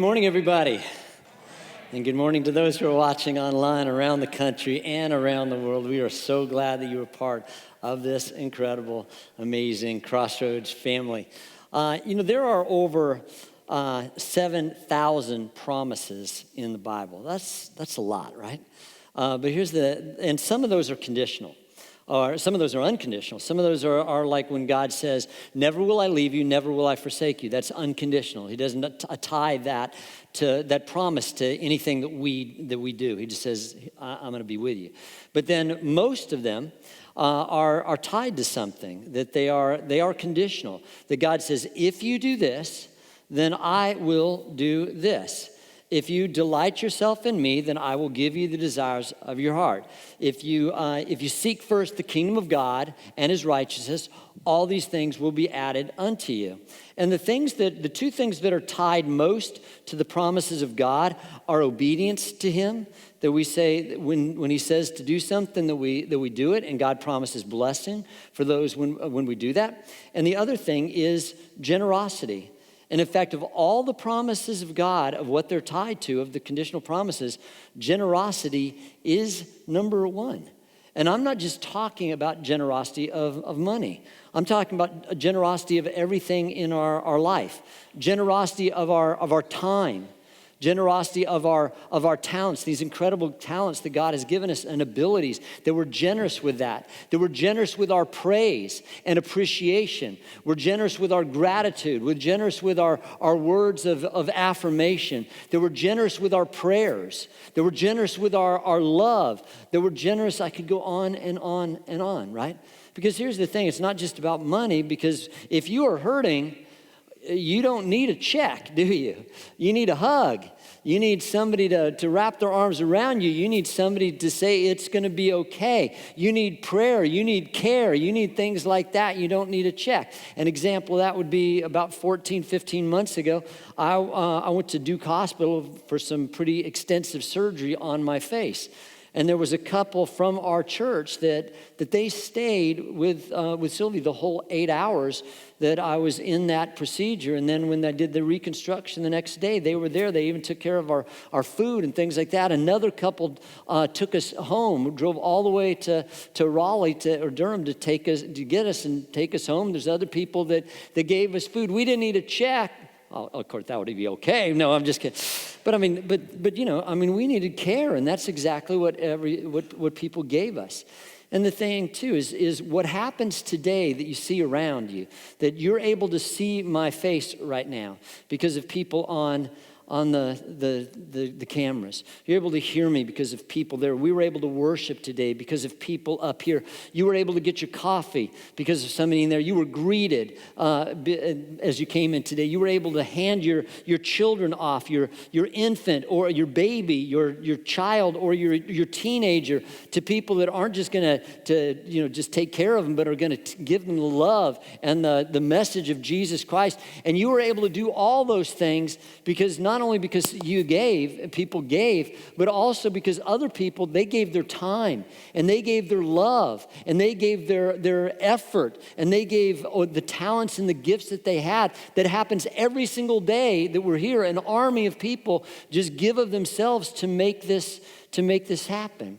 morning, everybody. And good morning to those who are watching online around the country and around the world. We are so glad that you are part of this incredible, amazing Crossroads family. There are over 7,000 promises in the Bible. That's a lot, right? But and some of those are conditional. Or some of those are unconditional. Some of those are like when God says, never will I leave you, never will I forsake you. That's unconditional. He doesn't tie that promise to anything that we do. He just says, I'm going to be with you. But then most of them are tied to something, that they are conditional. That God says, if you do this, then I will do this. If you delight yourself in me, then I will give you the desires of your heart. If you seek first the kingdom of God and his righteousness, all these things will be added unto you. And the two things that are tied most to the promises of God are obedience to him, that we say when he says to do something that we do it, and God promises blessing for those when we do that. And the other thing is generosity. And in fact, of all the promises of God, of what they're tied to, of the conditional promises, generosity is number one. And I'm not just talking about generosity of money. I'm talking about generosity of everything in our life. Generosity of our time. Generosity of our talents, these incredible talents that God has given us and abilities, that we're generous with that we're generous with our praise and appreciation. We're generous with our gratitude. We're generous with our words of affirmation, that we're generous with our prayers, that we're generous with our love, that we're generous. I could go on and on and on, right? Because here's the thing, it's not just about money, because if you are hurting, you don't need a check, do you? You need a hug. You need somebody to wrap their arms around you. You need somebody to say it's going to be okay. You need prayer. You need care. You need things like that. You don't need a check. An example of that would be about 14, 15 months ago. I went to Duke Hospital for some pretty extensive surgery on my face. And there was a couple from our church that they stayed with Sylvie the whole 8 hours that I was in that procedure. And then when I did the reconstruction the next day, they were there. They even took care of our food and things like that. Another couple took us home, drove all the way to Raleigh or Durham to get us and take us home. There's other people that gave us food. We didn't need a check. Oh, of course, that would be okay. No, I'm just kidding. But we needed care, and that's exactly what people gave us. And the thing too is what happens today that you see around you, that you're able to see my face right now because of people on the cameras. You're able to hear me because of people there. We were able to worship today because of people up here. You were able to get your coffee because of somebody in there. You were greeted as you came in today. You were able to hand your children off, your infant or your baby, your child or your teenager to people that aren't just going to just take care of them, but are going to give them the love and the message of Jesus Christ. And you were able to do all those things because not only because people gave, but also because other people, they gave their time and they gave their love and they gave their effort and they gave the talents and the gifts that they had. That happens every single day that we're here. An army of people just give of themselves to make this happen.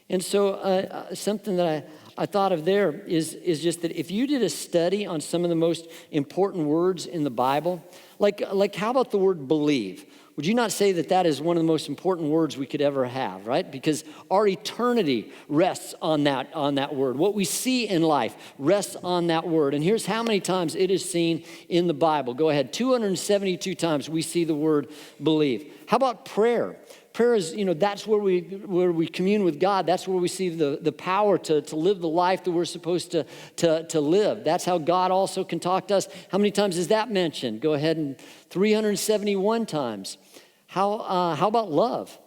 And so something that I thought of there is just that if you did a study on some of the most important words in the Bible, like how about the word believe? Would you not say that is one of the most important words we could ever have, right? Because our eternity rests on that word. What we see in life rests on that word. And here's how many times it is seen in the Bible. Go ahead, 272 times we see the word believe. How about prayer? Prayer is, that's where we commune with God. That's where we see the power to live the life that we're supposed to live. That's how God also can talk to us. How many times is that mentioned? Go ahead, and 371 times. How about love?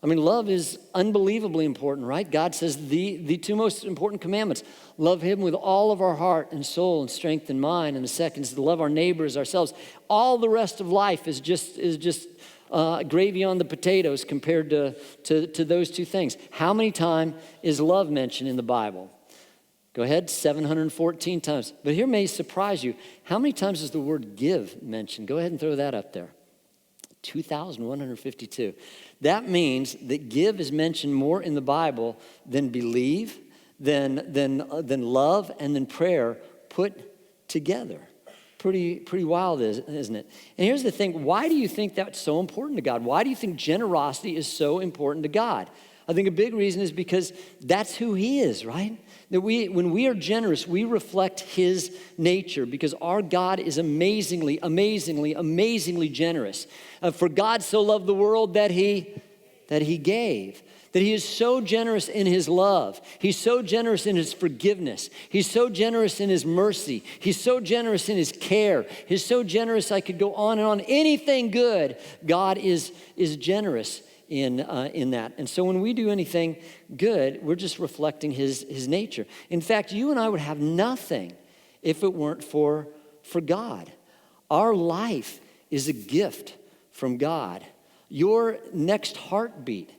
Love is unbelievably important, right? God says the two most important commandments: love him with all of our heart and soul and strength and mind. And the second is to love our neighbors ourselves. All the rest of life is just gravy on the potatoes compared to those two things. How many times is love mentioned in the Bible? Go ahead, 714 times. But here may surprise you. How many times is the word give mentioned? Go ahead and throw that up there. 2,152. That means that give is mentioned more in the Bible than believe, than love, and then prayer put together. Pretty wild, isn't it? And here's the thing. Why do you think that's so important to God? Why do you think generosity is so important to God? I think a big reason is because that's who he is, right? That when we are generous, we reflect his nature because our God is amazingly, amazingly, amazingly generous. For God so loved the world that he gave. That he is so generous in his love. He's so generous in his forgiveness. He's so generous in his mercy. He's so generous in his care. He's so generous, I could go on and on. Anything good, God is generous in that. And so when we do anything good, we're just reflecting his nature. In fact, you and I would have nothing if it weren't for God. Our life is a gift from God. Your next heartbeat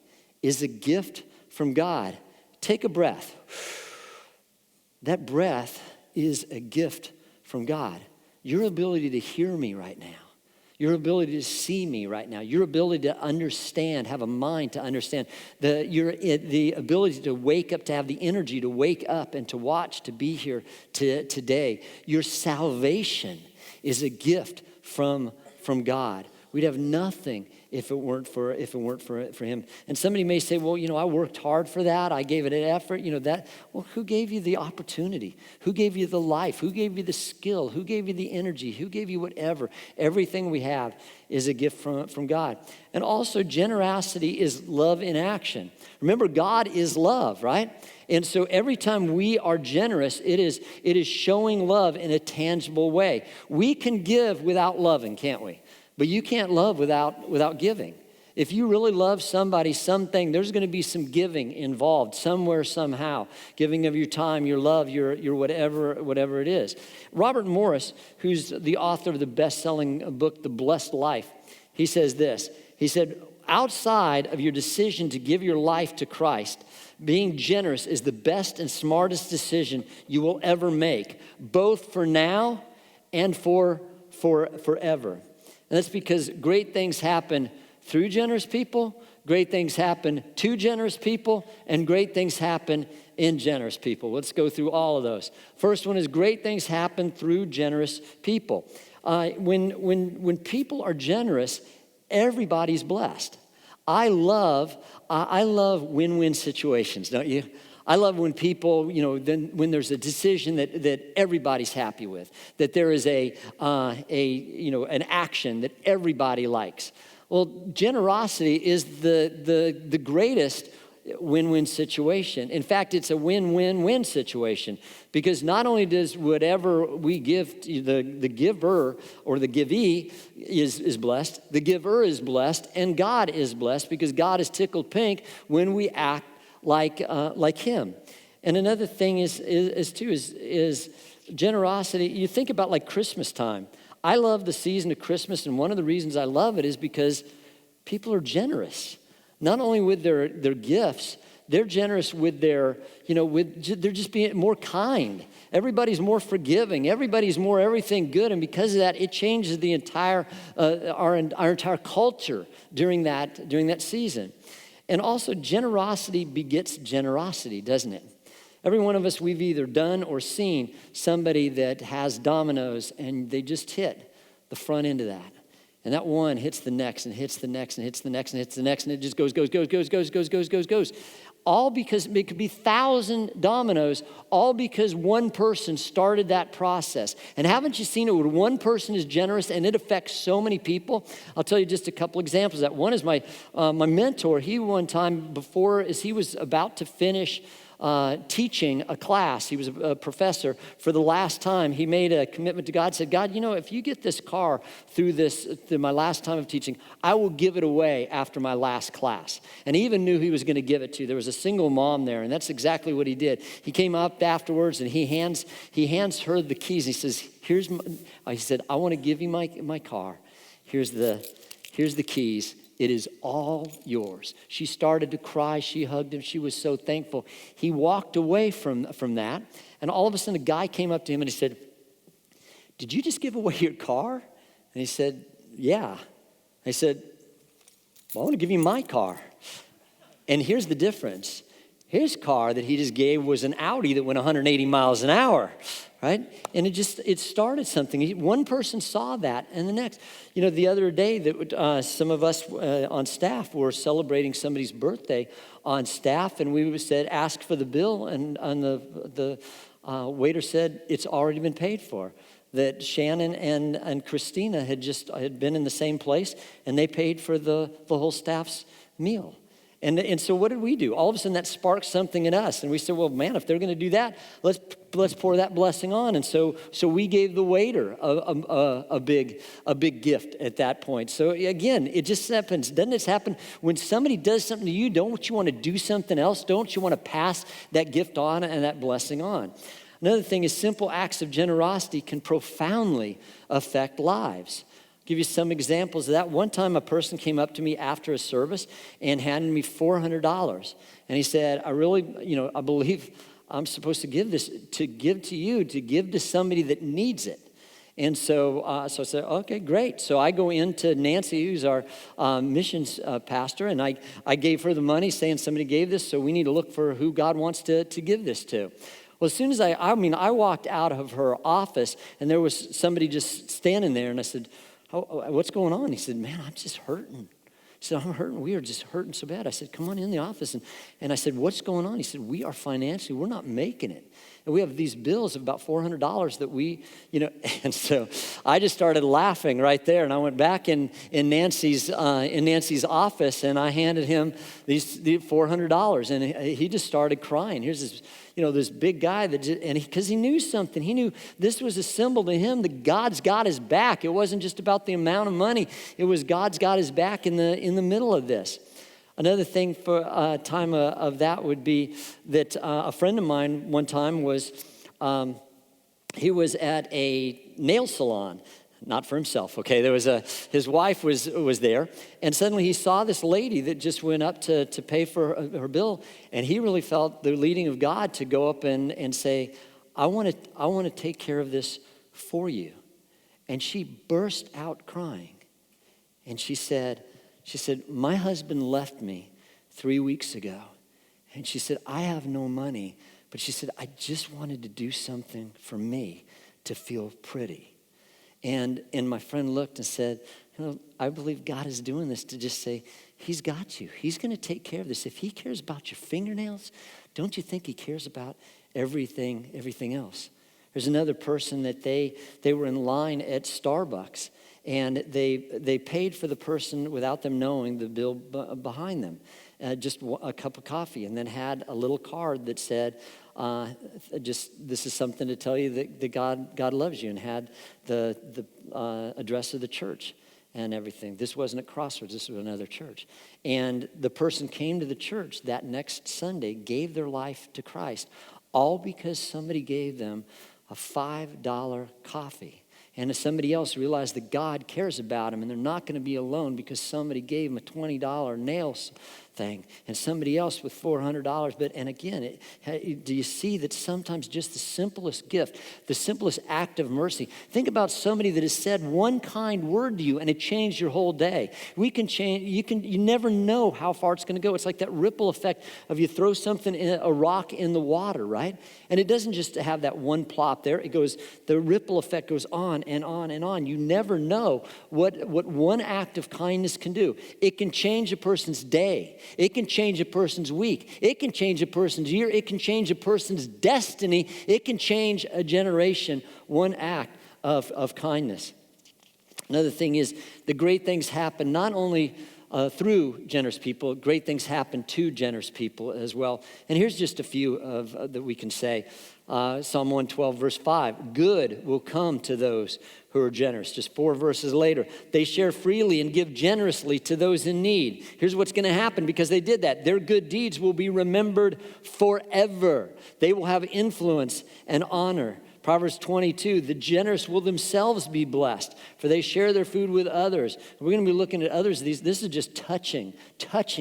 is a gift from God. Take a breath. That breath is a gift from God. Your ability to hear me right now, your ability to see me right now, your ability to understand, have a mind to understand, the ability to wake up, to have the energy to wake up and to watch, to be here today. Your salvation is a gift from God. We'd have nothing if it weren't for him. And somebody may say, well, I worked hard for that. I gave it an effort, that. Well, who gave you the opportunity? Who gave you the life? Who gave you the skill? Who gave you the energy? Who gave you whatever? Everything we have is a gift from God. And also generosity is love in action. Remember, God is love, right? And so every time we are generous, it is showing love in a tangible way. We can give without loving, can't we? But you can't love without giving. If you really love somebody, something, there's going to be some giving involved somewhere, somehow. Giving of your time, your love, your whatever it is. Robert Morris, who's the author of the best-selling book, The Blessed Life, he says this. He said, outside of your decision to give your life to Christ, being generous is the best and smartest decision you will ever make, both for now and for forever. And that's because great things happen through generous people, great things happen to generous people, and great things happen in generous people. Let's go through all of those. First one is great things happen through generous people. When people are generous, everybody's blessed. I love win-win situations, don't you? I love when people, when there's a decision that everybody's happy with, that there is an action that everybody likes. Well, generosity is the greatest win-win situation. In fact, it's a win-win-win situation because not only does whatever we give, the giver or the givee is blessed, the giver is blessed, and God is blessed because God is tickled pink when we act like him. And another thing is generosity. You think about like Christmas time. I love the season of Christmas, and one of the reasons I love it is because people are generous. Not only with their gifts, they're generous with they're just being more kind. Everybody's more forgiving. Everybody's more everything good, and because of that, it changes the entire our entire culture during that season. And also, generosity begets generosity, doesn't it? Every one of us, we've either done or seen somebody that has dominoes and they just hit the front end of that. And that one hits the next and hits the next and hits the next and hits the next and it just goes. All because it could be 1,000 dominoes, all because one person started that process. And haven't you seen it when one person is generous and it affects so many people? I'll tell you just a couple examples of that. One is my mentor. He one time as he was about to finish teaching a class. He was a professor. For the last time, he made a commitment to God, said, God, if you get this car through my last time of teaching, I will give it away after my last class. And he even knew he was going to give it to. There was a single mom there, and that's exactly what he did. He came up afterwards, and he hands her the keys. He says, he said, I want to give you my car. Here's the keys. It is all yours. She started to cry. She hugged him. She was so thankful. He walked away from that. And all of a sudden, a guy came up to him and he said, did you just give away your car? And he said, yeah. I said, Well, I want to give you my car. And here's the difference. His car that he just gave was an Audi that went 180 miles an hour, right? And it started something. One person saw that, and the next. The other day that some of us on staff were celebrating somebody's birthday on staff, and we said, ask for the bill, and the waiter said, it's already been paid for. That Shannon and Christina had been in the same place, and they paid for the whole staff's meal. And so what did we do? All of a sudden that sparked something in us. And we said, well, man, if they're going to do that, let's pour that blessing on. And so we gave the waiter a big gift at that point. So again, it just happens. Doesn't it happen when somebody does something to you? Don't you want to do something else? Don't you want to pass that gift on and that blessing on? Another thing is simple acts of generosity can profoundly affect lives. Give you some examples of that. One time a person came up to me after a service and handed me $400. And he said, I believe I'm supposed to give this, to give to you, to give to somebody that needs it. And so I said, okay, great. So I go into Nancy, who's our missions pastor, and I gave her the money saying somebody gave this, so we need to look for who God wants to give this to. Well, as soon as I walked out of her office, and there was somebody just standing there, and I said, what's going on? He said, man, I'm just hurting. He said, I'm hurting. We are just hurting so bad. I said, come on in the office. And I said, what's going on? He said, we're not making it. And we have these bills of about $400 that we, and so I just started laughing right there. And I went back in Nancy's office, and I handed him the $400, and he just started crying. Here's this, this big guy because he knew something. He knew this was a symbol to him that God's got his back. It wasn't just about the amount of money. It was God's got his back in the middle of this. Another thing for a time of that would be that a friend of mine one time he was at a nail salon, not for himself, okay? His wife was there, and suddenly he saw this lady that just went up to pay for her bill, and he really felt the leading of God to go up and say, I want to take care of this for you. And she burst out crying, and she said, my husband left me 3 weeks ago. And she said, I have no money. But she said, I just wanted to do something for me to feel pretty. And my friend looked and said, I believe God is doing this to just say, he's got you. He's going to take care of this. If he cares about your fingernails, don't you think he cares about everything else? There's another person that they were in line at Starbucks. And they paid for the person without them knowing the bill behind them, just a cup of coffee, and then had a little card that said, this is something to tell you that God loves you, and had the address of the church and everything. This wasn't at Crossroads, this was another church. And the person came to the church that next Sunday, gave their life to Christ, all because somebody gave them a $5 coffee. And if somebody else realized that God cares about them, and they're not going to be alone because somebody gave them a $20 nails thing, and somebody else with $400. But, and again, do you see that sometimes just the simplest gift, the simplest act of mercy? Think about somebody that has said one kind word to you, and it changed your whole day. We can change. You never know how far it's going to go. It's like that ripple effect of you throw a rock in the water, right? And it doesn't just have that one plop there. It goes. The ripple effect goes on and on and on. You never know what one act of kindness can do. It can change a person's day. It can change a person's week. It can change a person's year. It can change a person's destiny. It can change a generation. One act of kindness. Another thing is the great things happen not only through generous people, great things happen to generous people as well. And here's just a few that we can say. Psalm 112, verse 5, good will come to those who are generous. Just 4 verses later, they share freely and give generously to those in need. Here's what's going to happen because they did that. Their good deeds will be remembered forever. They will have influence and honor. Proverbs 22, the generous will themselves be blessed, for they share their food with others. We're going to be looking at others. This is just touching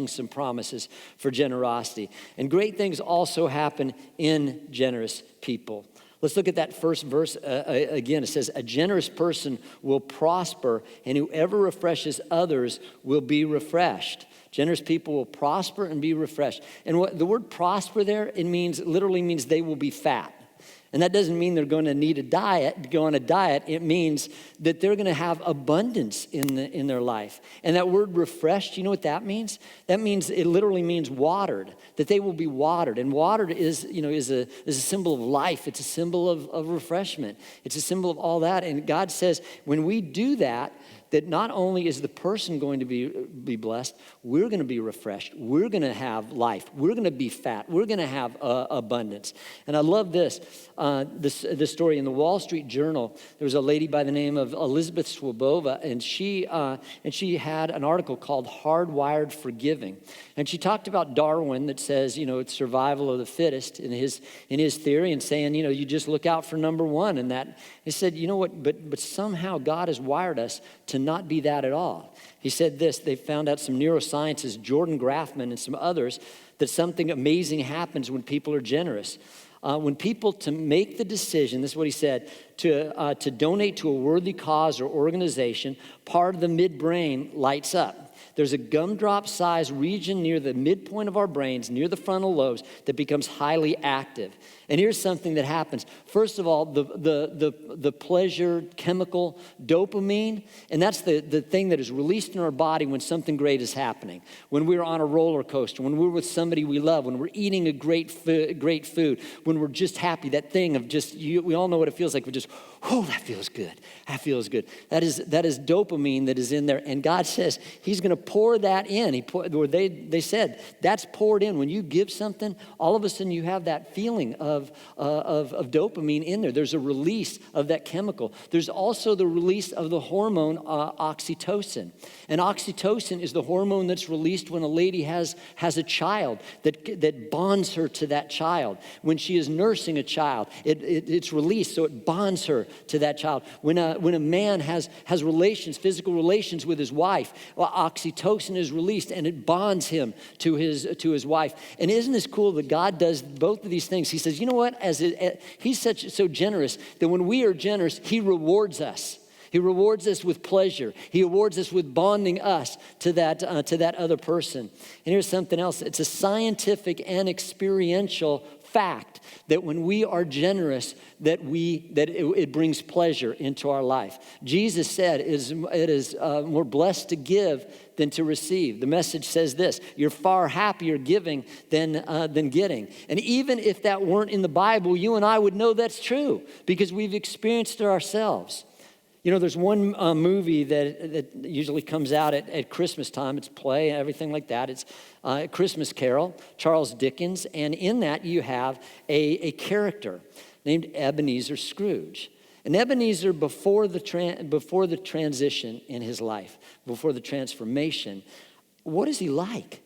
some promises for generosity. And great things also happen in generous people. Let's look at that first verse again. It says, a generous person will prosper, and whoever refreshes others will be refreshed. Generous people will prosper and be refreshed. And what the word prosper there, literally means they will be fat. And that doesn't mean they're going to need a diet, go on a diet. It means that they're going to have abundance in their life. And that word refreshed, you know what that means? That means, it literally means watered, that they will be watered. And watered is a symbol of life. It's a symbol of refreshment. It's a symbol of all that. And God says, when we do that, that not only is the person going to be blessed, we're going to be refreshed. We're going to have life. We're going to be fat. We're going to have abundance. And I love this story in the Wall Street Journal. There was a lady by the name of Elizabeth Swabova, and she had an article called "Hardwired for Giving," and she talked about Darwin that says, it's survival of the fittest in his theory, and saying, you just look out for number one, and that he said, you know what, but somehow God has wired us to not be that at all. He said this, they found out, some neuroscientists, Jordan Grafman and some others, that something amazing happens when people are generous. When people to make the decision, this is what he said, to donate to a worthy cause or organization, part of the midbrain lights up. There's a gumdrop-sized region near the midpoint of our brains, near the frontal lobes, that becomes highly active. And here's something that happens. First of all, the pleasure chemical dopamine, and that's the thing that is released in our body when something great is happening. When we're on a roller coaster, when we're with somebody we love, when we're eating a great food, when we're just happy, that thing of just, we all know what it feels like. We just, that feels good. That feels good. That is dopamine that is in there. And God says he's going to pour that in. They said that's poured in. When you give something, all of a sudden you have that feeling of dopamine in there. There's a release of that chemical. There's also the release of the hormone oxytocin. And oxytocin is the hormone that's released when a lady has a child, that bonds her to that child. When she is nursing a child, it's released, so it bonds her to that child. When a man has physical relations with his wife, oxytocin is released and it bonds him to his wife. And isn't this cool that God does both of these things? He says, you know what? He's so generous that when we are generous, he rewards us. He rewards us with pleasure. He rewards us with bonding us to that other person. And here's something else. It's a scientific and experiential fact that when we are generous, that it brings pleasure into our life. Jesus said it is more blessed to give than to receive. The Message says this: you're far happier giving than getting. And even if that weren't in the Bible, you and I would know that's true because we've experienced it ourselves. There's one movie that usually comes out at Christmas time. It's a play and everything like that. It's Christmas Carol, Charles Dickens. And in that you have a character named Ebenezer Scrooge. And Ebenezer, before the transition in his life, before the transformation, what is he like?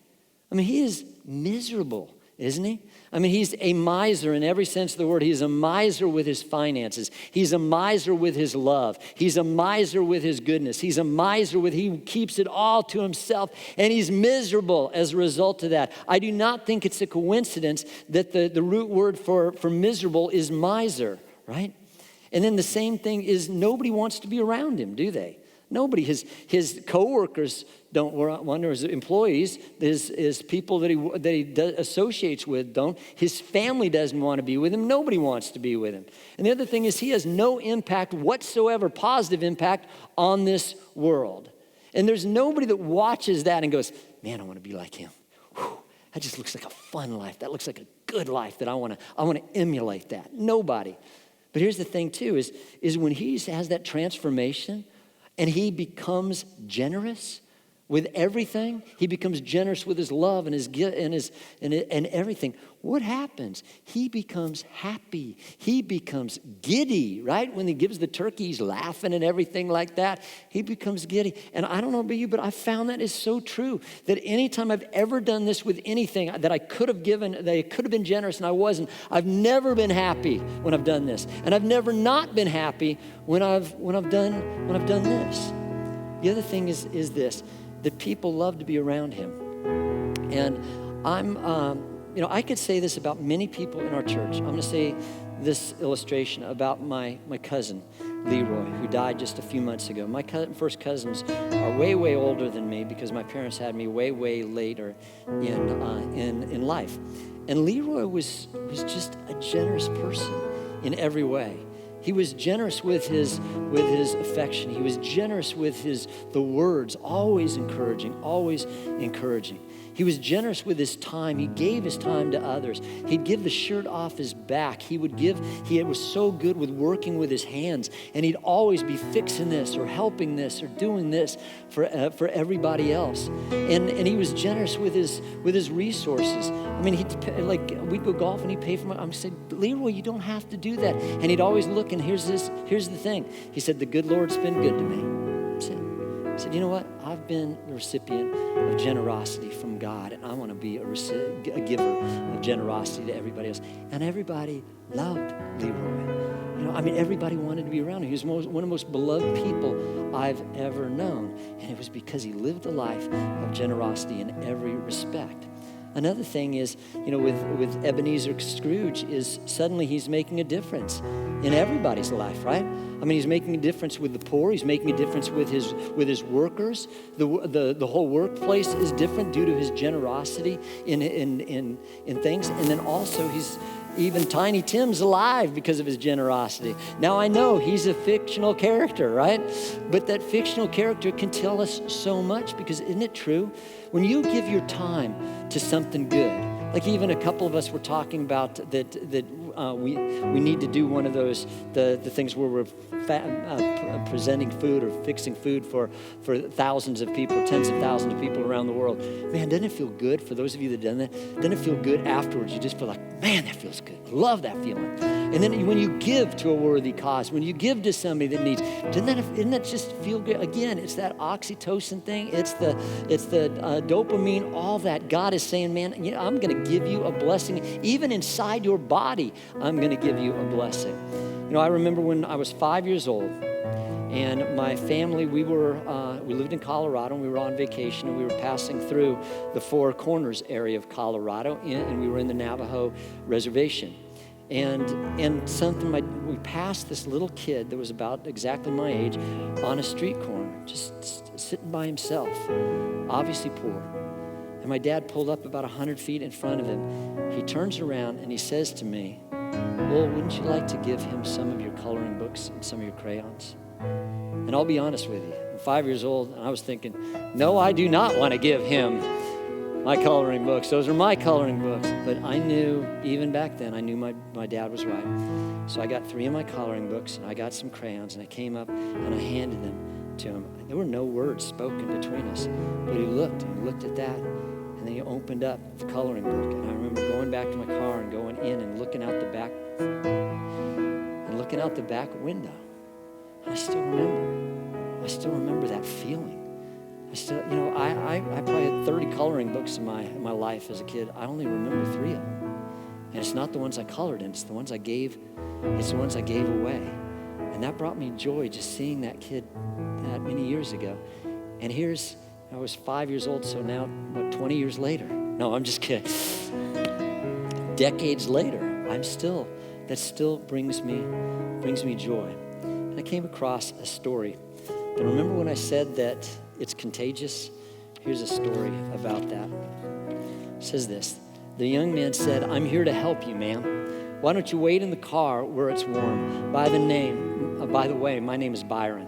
He is miserable, isn't he? He's a miser in every sense of the word. He's a miser with his finances. He's a miser with his love. He's a miser with his goodness. He's a miser he keeps it all to himself, and he's miserable as a result of that. I do not think it's a coincidence that the root word for miserable is miser, right? And then the same thing is nobody wants to be around him, do they? Nobody. His coworkers don't want, or his employees, his people that he associates with don't. His family doesn't want to be with him. Nobody wants to be with him. And the other thing is he has no impact whatsoever, positive impact on this world. And there's nobody that watches that and goes, man, I want to be like him. Whew, that just looks like a fun life. That looks like a good life that I want to emulate that. Nobody. But here's the thing too, is when he has that transformation, and he becomes generous with everything. He becomes generous with his love and and everything. What happens? He becomes happy. He becomes giddy, right? When he gives the turkey, he's laughing and everything like that. He becomes giddy. And I don't know about you, but I found that is so true. That anytime I've ever done this with anything that I could have given, that I could have been generous and I wasn't, I've never been happy when I've done this. And I've never not been happy when I've done this. The other thing is this, that people love to be around him. And I could say this about many people in our church. I'm going to say this illustration about my cousin, Leroy, who died just a few months ago. My first cousins are way, way older than me because my parents had me way, way later in life. And Leroy was just a generous person in every way. He was generous with his affection. He was generous with the words, always encouraging, always encouraging. He was generous with his time. He gave his time to others. He'd give the shirt off his back. He was so good with working with his hands, and he'd always be fixing this or helping this or doing this for everybody else. And he was generous with his resources. I mean, we'd go golf and he'd pay for my. I'm saying, Leroy, you don't have to do that. And he'd always look, and here's the thing. He said, the good Lord's been good to me. He said, you know what? I've been the recipient of generosity from God, and I want to be a giver of generosity to everybody else. And everybody loved Leroy. Everybody wanted to be around him. He was one of the most beloved people I've ever known. And it was because he lived a life of generosity in every respect. Another thing is, with Ebenezer Scrooge is suddenly he's making a difference in everybody's life, right? I mean, he's making a difference with the poor. He's making a difference with his workers. The whole workplace is different due to his generosity in things. And then also even Tiny Tim's alive because of his generosity. Now I know he's a fictional character, right? But that fictional character can tell us so much because isn't it true? When you give your time to something good, like even a couple of us were talking about that we need to do one of those, the things where we're presenting food or fixing food for thousands of people, tens of thousands of people around the world. Man, doesn't it feel good for those of you that done that? Doesn't it feel good afterwards? You just feel like, man, that feels good. I love that feeling. And then when you give to a worthy cause, when you give to somebody that needs, doesn't that just feel good? Again, it's that oxytocin thing. It's the dopamine, all that. God is saying, man, I'm going to give you a blessing. Even inside your body, I'm going to give you a blessing. I remember when I was 5 years old, and my family, we lived in Colorado, and we were on vacation, and we were passing through the Four Corners area of Colorado, and we were in the Navajo reservation. And we passed this little kid that was about exactly my age on a street corner, just sitting by himself, obviously poor. And my dad pulled up about 100 feet in front of him. He turns around and he says to me, well, wouldn't you like to give him some of your coloring books and some of your crayons? And I'll be honest with you, I'm 5 years old, and I was thinking, no, I do not want to give him my coloring books. Those are my coloring books. But I knew, even back then, I knew my dad was right. So I got 3 of my coloring books, and I got some crayons, and I came up, and I handed them to him. There were no words spoken between us, but he looked at that, and then he opened up the coloring book, and I remember going back to my car and going in and looking out the back window. And I still remember that feeling. I probably had 30 coloring books in my life as a kid. I only remember 3 of them. And it's not the ones I colored in, it's the ones I gave away. And that brought me joy just seeing that kid that many years ago. And I was 5 years old, so now, 20 years later? No, I'm just kidding. Decades later, that still brings me joy. And I came across a story. And remember when I said that it's contagious? Here's a story about that. It says this. The young man said, I'm here to help you, ma'am. Why don't you wait in the car where it's warm? By the way, my name is Brian,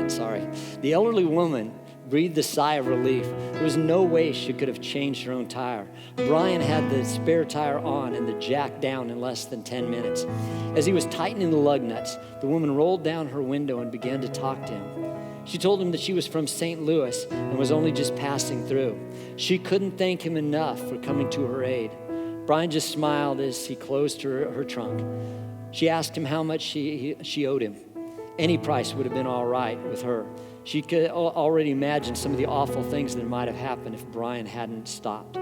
sorry. The elderly woman breathed a sigh of relief. There was no way she could have changed her own tire. Brian had the spare tire on and the jack down in less than 10 minutes. As he was tightening the lug nuts, the woman rolled down her window and began to talk to him. She told him that she was from St. Louis and was only just passing through. She couldn't thank him enough for coming to her aid. Brian just smiled as he closed her trunk. She asked him how much she owed him. Any price would have been all right with her. She could already imagine some of the awful things that might have happened if Brian hadn't stopped.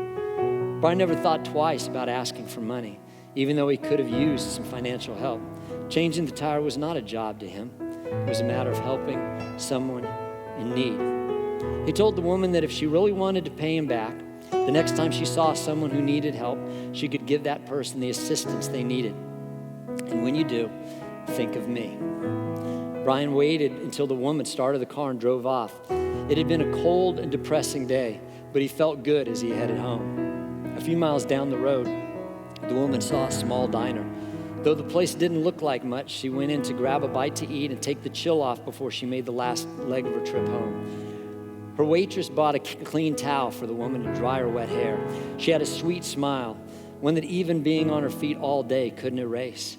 Brian never thought twice about asking for money, even though he could have used some financial help. Changing the tire was not a job to him. It was a matter of helping someone in need. He told the woman that if she really wanted to pay him back, the next time she saw someone who needed help, she could give that person the assistance they needed. And when you do, think of me. Brian waited until the woman started the car and drove off. It had been a cold and depressing day, but he felt good as he headed home. A few miles down the road, the woman saw a small diner. Though the place didn't look like much, she went in to grab a bite to eat and take the chill off before she made the last leg of her trip home. Her waitress bought a clean towel for the woman to dry her wet hair. She had a sweet smile, one that even being on her feet all day couldn't erase.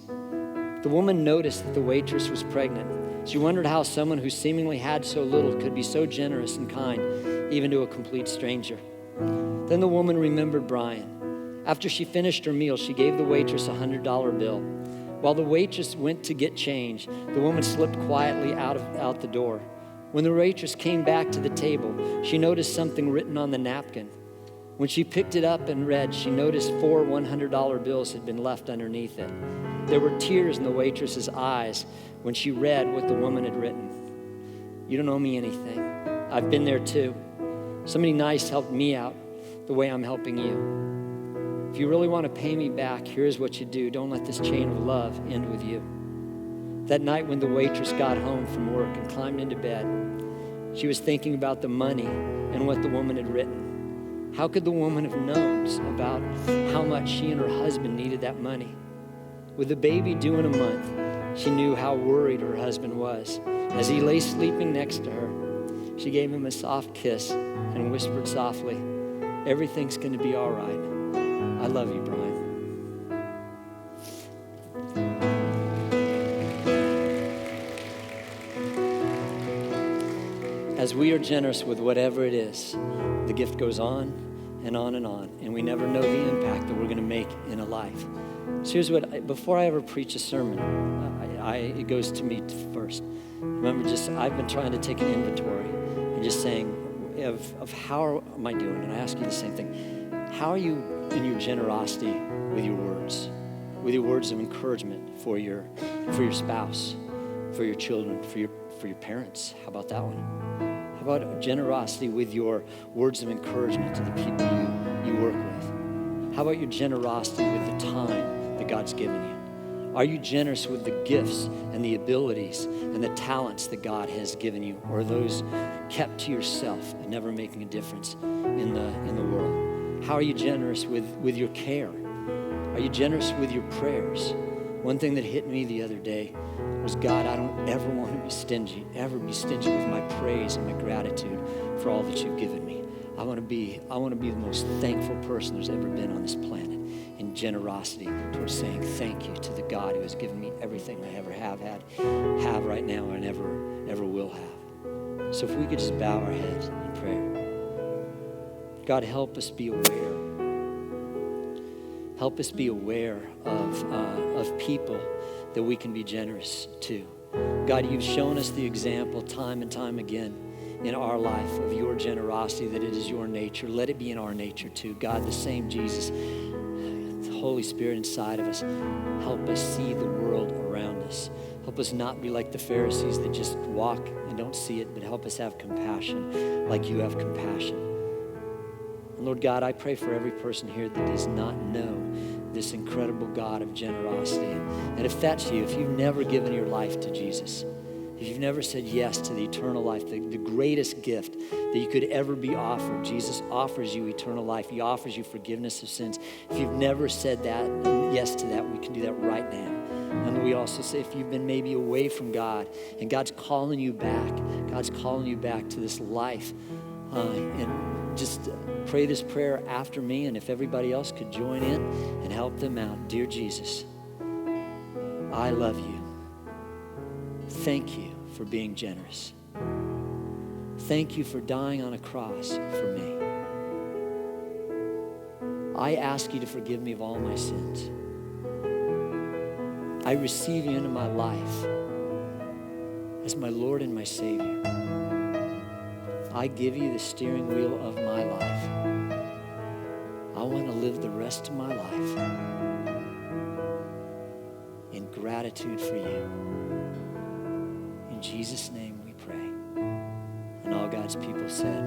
The woman noticed that the waitress was pregnant. She wondered how someone who seemingly had so little could be so generous and kind, even to a complete stranger. Then the woman remembered Brian. After she finished her meal, she gave the waitress a $100 bill. While the waitress went to get change, the woman slipped quietly out the door. When the waitress came back to the table, she noticed something written on the napkin. When she picked it up and read, she noticed 4 $100 bills had been left underneath it. There were tears in the waitress's eyes when she read what the woman had written. You don't owe me anything. I've been there too. Somebody nice helped me out the way I'm helping you. If you really want to pay me back, here's what you do. Don't let this chain of love end with you. That night when the waitress got home from work and climbed into bed, she was thinking about the money and what the woman had written. How could the woman have known about how much she and her husband needed that money? With the baby due in a month, she knew how worried her husband was. As he lay sleeping next to her, she gave him a soft kiss and whispered softly, "Everything's going to be all right. I love you, Brian." As we are generous with whatever it is, the gift goes on and on and on, and we never know the impact that we're going to make in a life. So here's what, before I ever preach a sermon, it goes to me first. Remember, I've been trying to take an inventory and just saying of how am I doing? And I ask you the same thing. How are you in your generosity with your words of encouragement for your spouse, for your children, for your parents? How about that one? How about generosity with your words of encouragement to the people you work with? How about your generosity with the time that God's given you? Are you generous with the gifts and the abilities and the talents that God has given you, or are those kept to yourself and never making a difference in the world? How are you generous with your care? Are you generous with your prayers? One thing that hit me the other day was, God, I don't ever want to be stingy with my praise and my gratitude for all that you've given me. I want to be the most thankful person there's ever been on this planet, in generosity towards saying thank you to the God who has given me everything I ever have right now, and ever will have. So if we could just bow our heads in prayer. God, help us be aware. Help us be aware of people that we can be generous to. God, you've shown us the example time and time again in our life of your generosity, that it is your nature. Let it be in our nature too. God, the same Jesus, the Holy Spirit inside of us, help us see the world around us. Help us not be like the Pharisees that just walk and don't see it, but help us have compassion like you have compassion. And Lord God, I pray for every person here that does not know this incredible God of generosity. And if that's you, if you've never given your life to Jesus, if you've never said yes to the eternal life, the greatest gift that you could ever be offered, Jesus offers you eternal life. He offers you forgiveness of sins. If you've never said that, yes to that, we can do that right now. And we also say, if you've been maybe away from God and God's calling you back to this life, and just pray this prayer after me, and if everybody else could join in and help them out. Dear Jesus, I love you. Thank you for being generous. Thank you for dying on a cross for me. I ask you to forgive me of all my sins. I receive you into my life as my Lord and my Savior. I give you the steering wheel of my life. I want to live the rest of my life in gratitude for you. In Jesus' name we pray. And all God's people said,